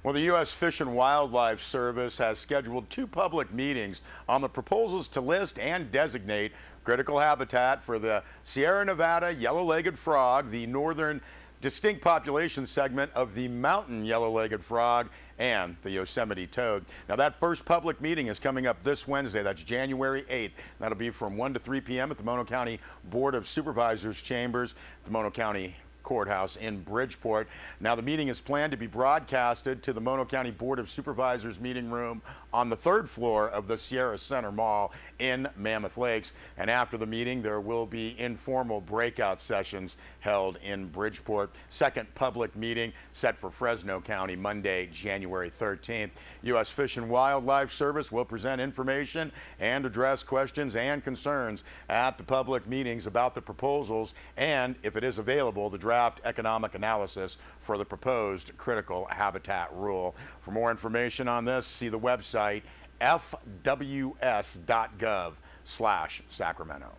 Well, the U.S. Fish and Wildlife Service has scheduled two public meetings on the proposals to list and designate critical habitat for the Sierra Nevada yellow-legged frog, the northern distinct population segment of the mountain yellow-legged frog, and the Yosemite toad. Now, that first public meeting is coming up this Wednesday. That's January 8th. That'll be from 1 to 3 p.m. at the Mono County Board of Supervisors chambers, the Mono County Courthouse in Bridgeport. Now, the meeting is planned to be broadcasted to the Mono County Board of Supervisors meeting room on the third floor of the Sierra Center Mall in Mammoth Lakes. And after the meeting, there will be informal breakout sessions held in Bridgeport. Second public meeting set for Fresno County Monday, January 13th. U.S. Fish and Wildlife Service will present information and address questions and concerns at the public meetings about the proposals and, if it is available, the draft economic analysis for the proposed critical habitat rule. For more information on this, see the website fws.gov/Sacramento.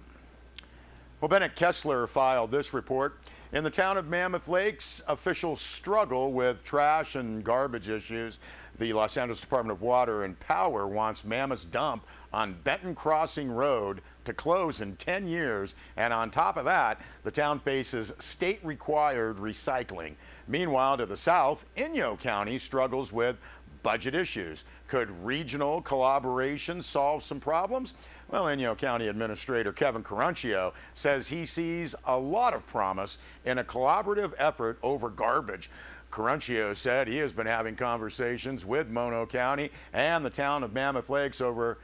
Well, Bennett Kessler filed this report. In the town of Mammoth Lakes, officials struggle with trash and garbage issues. The Los Angeles Department of Water and Power wants Mammoth's dump on Benton Crossing Road to close in 10 years. And on top of that, the town faces state-required recycling. Meanwhile, to the south, Inyo County struggles with budget issues. Could regional collaboration solve some problems? Well, Inyo County Administrator Kevin Caruncio says he sees a lot of promise in a collaborative effort over garbage. Caruncio said he has been having conversations with Mono County and the town of Mammoth Lakes over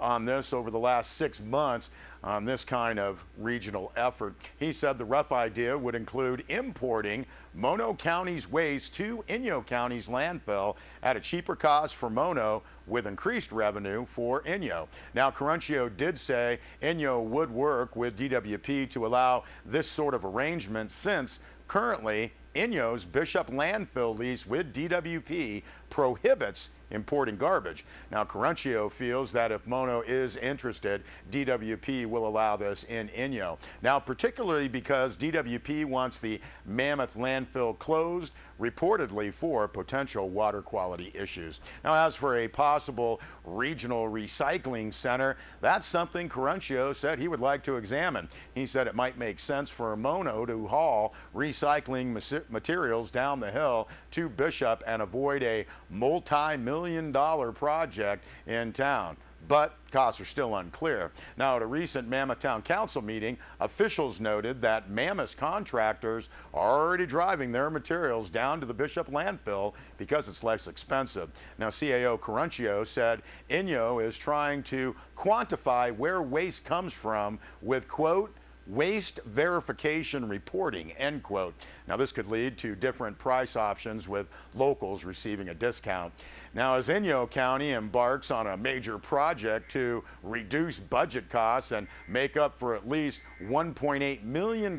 the last 6 months on this kind of regional effort. He said the rough idea would include importing Mono County's waste to Inyo County's landfill at a cheaper cost for Mono with increased revenue for Inyo. Now, Caruncio did say Inyo would work with DWP to allow this sort of arrangement since currently Inyo's Bishop landfill lease with DWP prohibits importing garbage. Now, Caruncio feels that if Mono is interested, DWP will allow this in Inyo. Now, particularly because DWP wants the Mammoth landfill closed, reportedly for potential water quality issues. Now, as for a possible regional recycling center, that's something Caruncio said he would like to examine. He said it might make sense for Mono to haul recycling materials down the hill to Bishop and avoid a multi-million-dollar project in town. But costs are still unclear. Now, at a recent Mammoth Town Council meeting, officials noted that Mammoth's contractors are already driving their materials down to the Bishop landfill because it's less expensive. Now, CAO Caruncio said Inyo is trying to quantify where waste comes from with, quote, waste verification reporting, end quote. Now, this could lead to different price options with locals receiving a discount. Now, as Inyo County embarks on a major project to reduce budget costs and make up for at least $1.8 million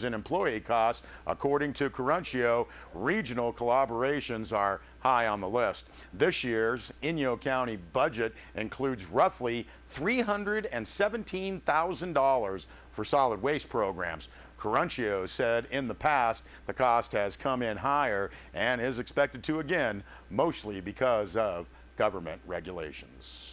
in employee costs, according to Caruncio, regional collaborations are high on the list. This year's Inyo County budget includes roughly $317,000 for solid waste programs. Caruncio said in the past the cost has come in higher and is expected to again, mostly because of government regulations.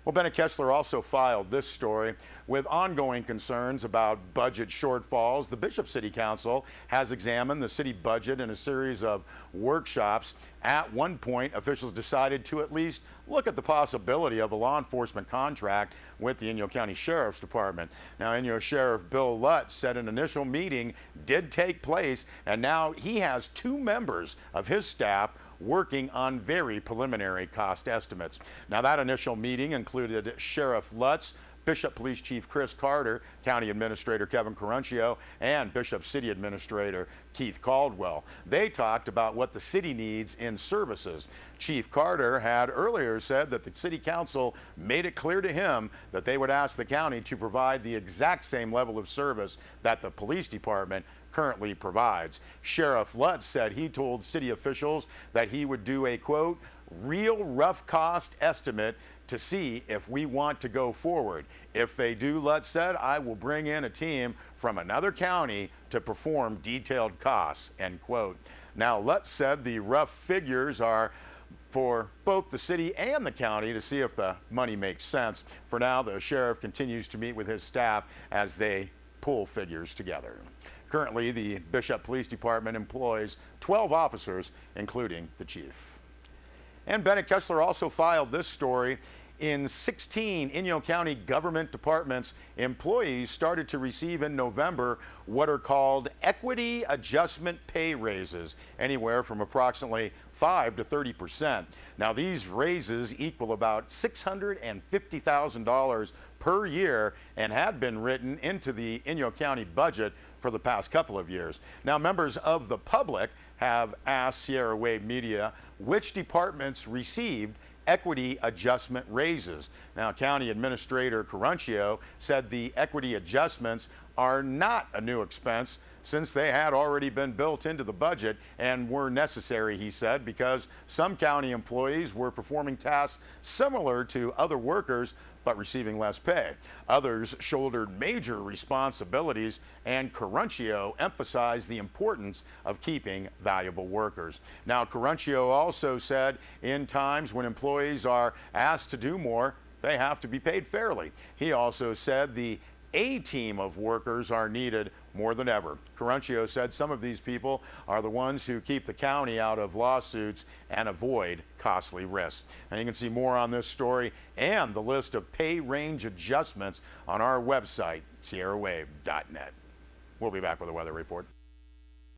Well, Bennett Kessler also filed this story. With ongoing concerns about budget shortfalls, the Bishop City Council has examined the city budget in a series of workshops. At one point, officials decided to at least look at the possibility of a law enforcement contract with the Inyo County Sheriff's Department. Now, Inyo Sheriff Bill Lutz said an initial meeting did take place, and now he has 2 members of his staff working on very preliminary cost estimates. Now, that initial meeting included Sheriff Lutz, Bishop Police Chief Chris Carter, County Administrator Kevin Caruncio, and Bishop City Administrator Keith Caldwell. They talked about what the city needs in services. Chief Carter had earlier said that the City Council made it clear to him that they would ask the county to provide the exact same level of service that the police department currently provides. Sheriff Lutz said he told city officials that he would do a, quote, real rough cost estimate to see if we want to go forward. If they do, Lutz said, I will bring in a team from another county to perform detailed costs, end quote. Now, Lutz said the rough figures are for both the city and the county to see if the money makes sense. For now, the sheriff continues to meet with his staff as they pull figures together. Currently, the Bishop Police Department employs 12 officers, including the chief. And Bennett Kessler also filed this story. In 16 Inyo County government departments, employees started to receive in November what are called equity adjustment pay raises, anywhere from approximately 5 to 30%. Now, these raises equal about $650,000 per year and had been written into the Inyo County budget for the past couple of years. Now, members of the public have asked Sierra Wave Media which departments received equity adjustment raises. Now, County Administrator Caruncio said the equity adjustments are not a new expense since they had already been built into the budget and were necessary, he said, because some county employees were performing tasks similar to other workers but receiving less pay. Others shouldered major responsibilities, and Caruncio emphasized the importance of keeping valuable workers. Now, Caruncio also said in times when employees are asked to do more, they have to be paid fairly. He also said the A-team of workers are needed more than ever. Caruncio said some of these people are the ones who keep the county out of lawsuits and avoid costly risks. And you can see more on this story and the list of pay range adjustments on our website, sierrawave.net. We'll be back with a weather report.